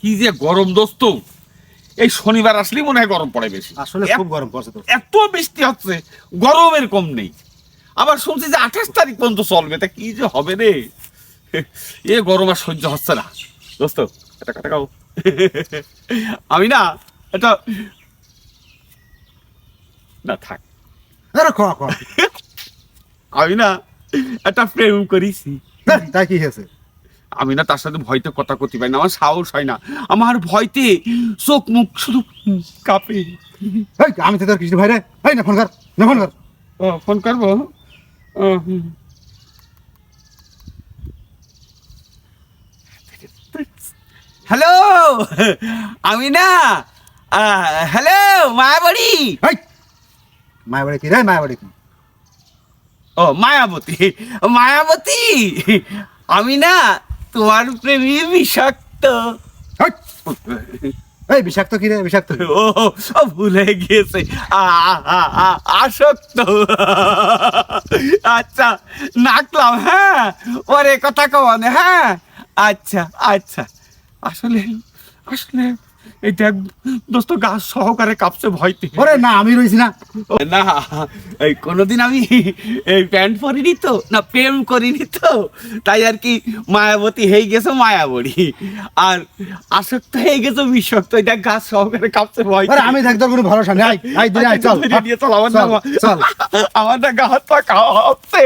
কি যে গরম দোস্ত, এই শনিবার আসলেই মনে হয় গরম পড়ে বেশি। আসলে খুব গরম পড়ছে তো। এত বৃষ্টি হচ্ছে, গরমের কম নেই। আবার শুনছি যে 28 তারিখ পর্যন্ত চলবে, তা কি যে হবে রে। এ গরম আর সহ্য হচ্ছে না দোস্ত। এটা কথা কাও, আমি না এটা না থাক, আরে খোয়া খোয়া। আমি না একটা প্রেম করেছি। তাই কি হয়েছে? আমি না তার সাথে ভয়তে কথা করতে পারি না, আমার সাহস হয় না। আমার ভয়তে চোখ মুখ শুধু কাঁপে। এই আমি তো তোর কিছু ভাই রে, এই না ফোন কর, না ফোন কর। ও, ফোন করবো। হ্যালো, আমি না হ্যালো মায়াবড়ি। এই মায়াবাড়ি কি রে, মায়াবাড়ি কি? ও মায়াবতী, মায়াবতী, আমি না তোমার প্রেমী বিষাক্ত। এই, এই বিষাক্ত কি রে, বিষাক্ত কি? ও ও, ভুলে গিয়েছে, আসক্ত। আচ্ছা নাকলাম, হ্যাঁ ওরে কথা কওয়ানে, হ্যাঁ আচ্ছা আচ্ছা। আসলে আসলে এটা দোস্ত গাছ সহকারে কাঁপছে ভয়তে। ওরে না, আমি রইছি না। না, এই কোনোদিন আমি এই প্যান্ট পরিনি তো, না প্রেম করিনি তো, তাই আর কি মায়াবতী হয়ে গেছে মায়াবড়ি, আর আসক্ত হয়ে গেছে বিষাক্ত। এটা গাছ সহকারে কাঁপছে ভয়। আরে আমি দেখ তোর কোনো ভরসা নেই। আই দিন আই চল, চল, আমার চল, চল। না গা হাত পা কাঁপছে।